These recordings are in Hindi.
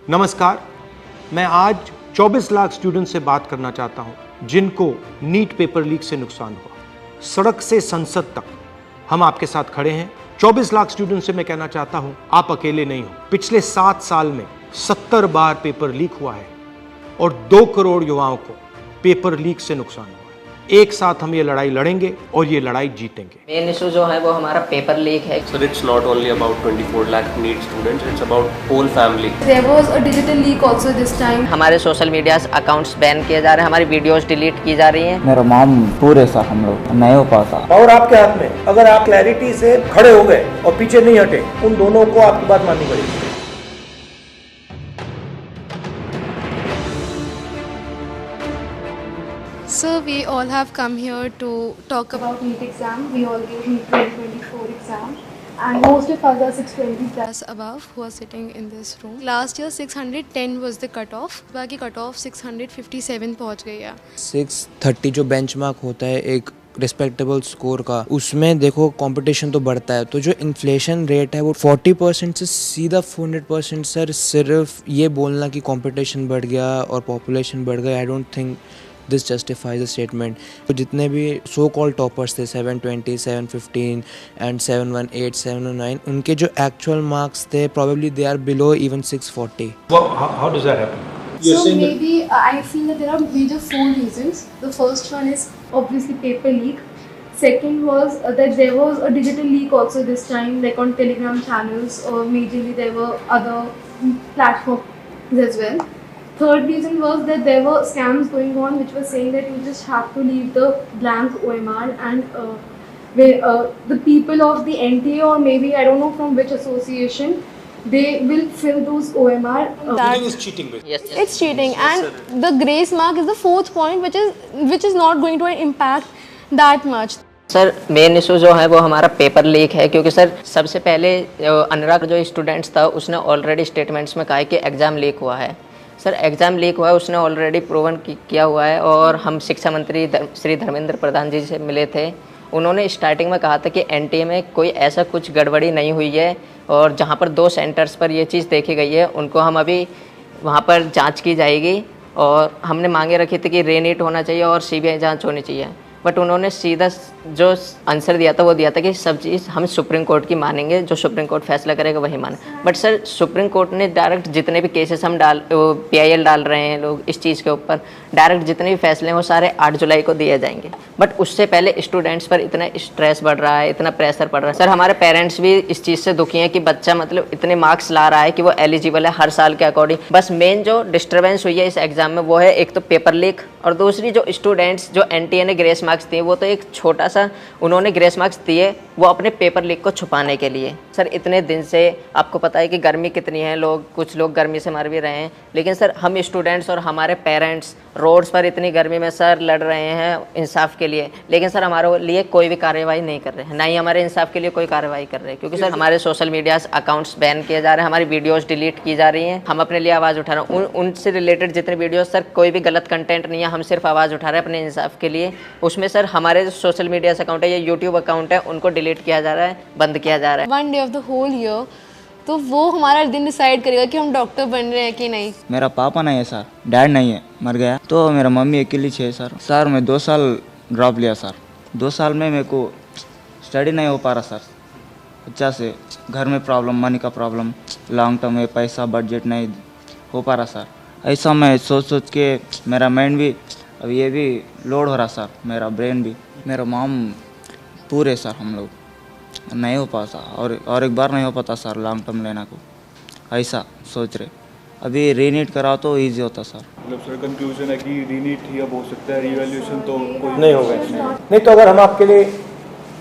नमस्कार, मैं आज 24 लाख स्टूडेंट से बात करना चाहता हूं जिनको नीट पेपर लीक से नुकसान हुआ। सड़क से संसद तक हम आपके साथ खड़े हैं। 24 लाख स्टूडेंट से मैं कहना चाहता हूं, आप अकेले नहीं हो। पिछले 7 साल में 70 बार पेपर लीक हुआ है और 2 करोड़ युवाओं को पेपर लीक से नुकसान हुआ है। एक साथ हम ये लड़ाई लड़ेंगे और ये लड़ाई जीतेंगे। मेन इशू जो है वो हमारा पेपर लीक है। Sir, it's not only about 24 lakh NEET students, it's about whole family. There was a digital leak also this time. हमारे सोशल मीडिया अकाउंट्स बैन किए जा रहे हैं, हमारी वीडियोस डिलीट की जा रही हैं। मेरा माम पूरे सा हम लोग नहीं हो पाता। और आपके हाथ में, अगर आप क्लैरिटी से खड़े हो गए और पीछे नहीं हटे, उन दोनों को आपकी बात माननी पड़ेगी। So we all have come here to talk about NEET exam. We all gave NEET 2024 exam. And most of us are 620 plus above who are sitting in this room. Last year 610 was the cutoff. बाकी cutoff 657 पहुंच गई है। 630 जो बेंचमार्क होता है एक रिस्पेक्टेबल स्कोर का, उसमें देखो कंपटीशन तो बढ़ता है। तो जो इन्फ्लेशन रेट है वो 40% से सीधा 400%। सर सिर्फ ये बोलना कि कंपटीशन बढ़ गया और पॉपुलेशन बढ़ गया, I don't think this justifies the statement. तो जितने भी सो कॉल टॉपर्स थे 720, 715 एंड 718, 709, उनके जो एक्चुअल मार्क्स थे probably they are below even 640. How does that happen? So maybe I feel that there are major 4 reasons. The first one is obviously paper leak. Second was that there was a digital leak also this time, like on Telegram channels, or majorly there were other platforms as well. Third reason was that there were scams going on which were saying that you just have to leave the blank OMR and the people of the NTA, or maybe I don't know from which association, they will fill those OMR. Cheating is cheating. Yes. It's cheating, and the grace mark is the 4th point, which is not going to impact that much. Sir main issue जो है वो हमारा पेपर लीक है, क्योंकि सर सबसे पहले अनुराग जो स्टूडेंट्स था उसने ऑलरेडी स्टेटमेंट्स में कहा है कि एग्ज़ाम लीक हुआ है। सर एग्ज़ाम लीक हुआ है, उसने ऑलरेडी प्रूवन किया हुआ है। और हम शिक्षा मंत्री श्री धर्मेंद्र प्रधान जी से मिले थे, उन्होंने स्टार्टिंग में कहा था कि एनटीए में कोई ऐसा कुछ गड़बड़ी नहीं हुई है, और जहां पर 2 सेंटर्स पर ये चीज़ देखी गई है उनको हम अभी वहां पर जांच की जाएगी। और हमने मांगे रखी थी कि रीनीट होना चाहिए और सीबीआई जांच होनी चाहिए, बट उन्होंने सीधा जो आंसर दिया था वो दिया था कि सब चीज़ हम सुप्रीम कोर्ट की मानेंगे, जो सुप्रीम कोर्ट फैसला करेगा वही माने। बट सर सुप्रीम कोर्ट ने डायरेक्ट जितने भी केसेस हम PIL डाल रहे हैं लोग इस चीज़ के ऊपर, डायरेक्ट जितने भी फैसले हैं वो सारे 8 जुलाई को दिए जाएंगे। बट उससे पहले स्टूडेंट्स पर इतना स्ट्रेस बढ़ रहा है, इतना प्रेशर पड़ रहा है। सर हमारे पेरेंट्स भी इस चीज़ से दुखी हैं कि बच्चा मतलब इतने मार्क्स ला रहा है कि वो एलिजिबल है हर साल के अकॉर्डिंग। बस मेन जो डिस्टर्बेंस हुई है इस एग्ज़ाम में वो है एक तो पेपर लीक, और दूसरी जो स्टूडेंट्स जो NTA ने ग्रेस मार्क्स दिए वो तो एक छोटा सा उन्होंने ग्रेस मार्क्स दिए वो अपने पेपर लीक को छुपाने के लिए। सर इतने दिन से आपको पता है कि गर्मी कितनी है, कुछ लोग गर्मी से मर भी रहे हैं, लेकिन सर हम स्टूडेंट्स और हमारे पेरेंट्स रोड्स पर इतनी गर्मी में सर लड़ रहे हैं इंसाफ के लिए, लेकिन सर हमारे लिए कोई भी कार्रवाई नहीं कर रहे हैं, ना ही हमारे इंसाफ के लिए कोई कार्रवाई कर रहे हैं। क्योंकि सर हमारे सोशल मीडिया अकाउंट्स बैन किए जा रहे हैं, हमारी वीडियोस डिलीट की जा रही हैं। हम अपने लिए आवाज़ उठा रहे हैं, उनसे रिलेटेड जितने वीडियोस सर कोई भी गलत कंटेंट नहीं है, हम सिर्फ आवाज़ उठा रहे हैं अपने इंसाफ के लिए। उसमें सर हमारे जो सोशल मीडिया अकाउंट है या यूट्यूब अकाउंट है उनको डिलीट किया जा रहा है, बंद किया जा रहा है। 1 day of the whole year, तो वो हमारा दिन डिसाइड करेगा कि हम डॉक्टर बन रहे हैं कि नहीं। मेरा पापा नहीं है सर, डैड नहीं है, मर गया। तो मेरा मम्मी अकेली है सर। सर मैं 2 साल ड्रॉप लिया सर। 2 साल में मेरे को स्टडी नहीं हो पा रहा सर, अच्छा से घर में प्रॉब्लम, मनी का प्रॉब्लम, लॉन्ग टर्म में पैसा बजट नहीं हो पा रहा सर। ऐसा मैं सोच के मेरा माइंड भी अब ये भी लोड हो रहा सर, मेरा ब्रेन भी। मेरा माम पूरे सर हम लोग नहीं हो पाता, और एक बार नहीं हो पाता सर लॉन्ग टर्म लेना को, ऐसा सोच रहे। अभी रीनीट कराओ तो इजी होता सर। मतलब सर कंक्लूजन है कि रीनीट ही अब हो सकता है, रीवैल्यूएशन तो कोई नहीं होगा। नहीं तो अगर हम आपके लिए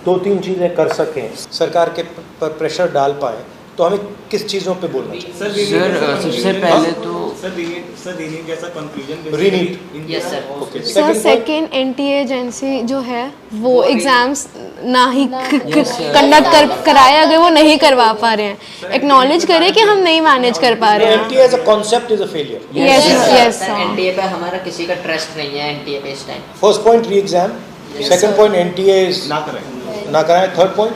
2-3 चीज़ें कर सकें, सरकार के पर प्रेशर डाल पाए, तो हमें किस चीज़ों पे बोलना चाहिए? सर सबसे पहले तो रीनीट जैसा conclusion yes sir. Sir second NTA agency जो है वो एग्जाम्स ना ही कंडक्ट कराए, अगर वो नहीं करवा पा रहे हैं, एक्नॉलेज करें कि हम नहीं मैनेज कर पा रहे हैं। NTA as a concept is a failure. Yes NTA पे हमारा किसी का ट्रस्ट नहीं है NTA पे इस टाइम। फर्स्ट पॉइंट री exam, second point NTA is ना कराएं। थर्ड पॉइंट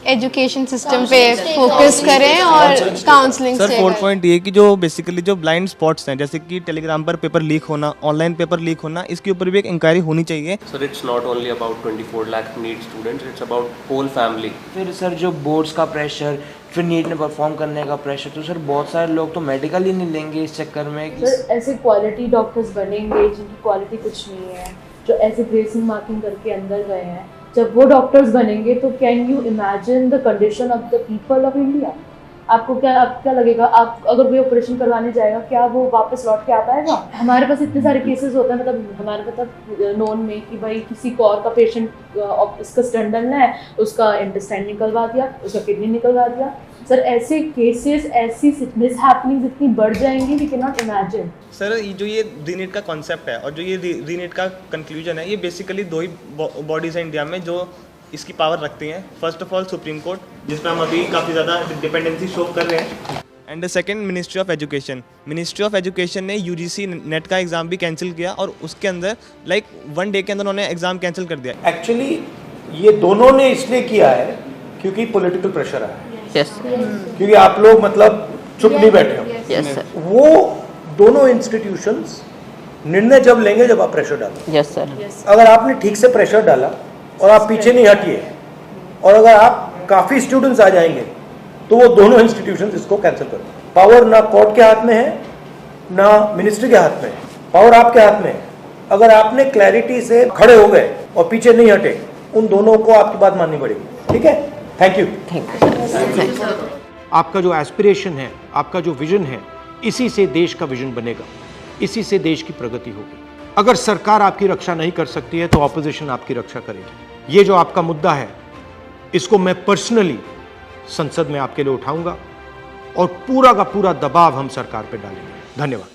एजुकेशन सिस्टम पे फोकस करें और काउंसलिंग सर से 4 करें। पॉइंट ये कि जो बेसिकली जो ब्लाइंड स्पॉट्स हैं जैसे कि टेलीग्राम पर पेपर लीक होना, ऑनलाइन पेपर लीक होना, इसके ऊपर भी एक इंक्वायरी होनी चाहिए। Sir, it's not only about 24 lakh NEET students, it's about whole family. फिर सर जो बोर्ड्स का प्रेशर, फिर नीट में परफॉर्म करने का प्रेशर, तो सर बहुत सारे लोग तो मेडिकल ही नहीं लेंगे इस चक्कर में। सर ऐसे क्वालिटी डॉक्टर्स बनेंगे जिनकी क्वालिटी कुछ नहीं है, जो ऐसे ग्रेसिंग मार्किंग करके अंदर गए हैं, जब वो डॉक्टर्स बनेंगे तो can you imagine the condition of the people of India. आपको क्या लगेगा, आप अगर कोई ऑपरेशन करवाने जाएगा, क्या वो वापस लौट के आ पाएगा? हमारे पास इतने सारे केसेस होते हैं, मतलब हमारे मतलब नोन में कि भाई किसी को और का पेशेंट, इसका स्टंट डालना है, उसका इंटेस्टाइन निकलवा दिया, उसका किडनी निकलवा दिया। सर ऐसे केसेस, ऐसी मिसहैपनिंग्स इतनी बढ़ जाएंगी, we can not imagine. Sir जो ये रीनीट का कॉन्सेप्ट है और जो ये रीनीट का कंक्लूजन है, ये बेसिकली दो ही बॉडीज़ हैं इंडिया में जो इसकी पावर रखती हैं। First of all supreme court, जिसमें हम अभी काफ़ी ज़्यादा डिपेंडेंसी शो कर रहे हैं, and second ministry of education. Ministry of education ने यूजीसी नेट का एग्ज़ाम भी कैंसिल किया और उसके अंदर लाइक 1 डे के अंदर उन्होंने एग्ज़ाम कैंसिल कर दिया। एक्चुअली ये दोनों ने इसलिए किया है क्योंकि पॉलिटिकल प्रेशर आया, यस क्योंकि आप लोग मतलब चुप नहीं बैठे हो। यस सर, वो दोनों इंस्टीट्यूशंस निर्णय जब लेंगे जब आप प्रेशर डालो। यस सर, अगर आपने ठीक से प्रेशर डाला और आप पीछे नहीं हटिए, और अगर आप काफ़ी स्टूडेंट्स आ जाएंगे तो वो दोनों इंस्टीट्यूशंस इसको कैंसिल करो। पावर ना कोर्ट के हाथ में है ना मिनिस्ट्री के हाथ में है, पावर आपके हाथ में है। अगर आपने क्लैरिटी से खड़े हो गए और पीछे नहीं हटे, उन दोनों को आपकी बात माननी पड़ेगी। ठीक है, थैंक यू। आपका जो एस्पिरेशन है, आपका जो विजन है, इसी से देश का विजन बनेगा, इसी से देश की प्रगति होगी। अगर सरकार आपकी रक्षा नहीं कर सकती है तो ऑपोजिशन आपकी रक्षा करेगी। ये जो आपका मुद्दा है, इसको मैं पर्सनली संसद में आपके लिए उठाऊंगा और पूरा का पूरा दबाव हम सरकार पे डालेंगे। धन्यवाद।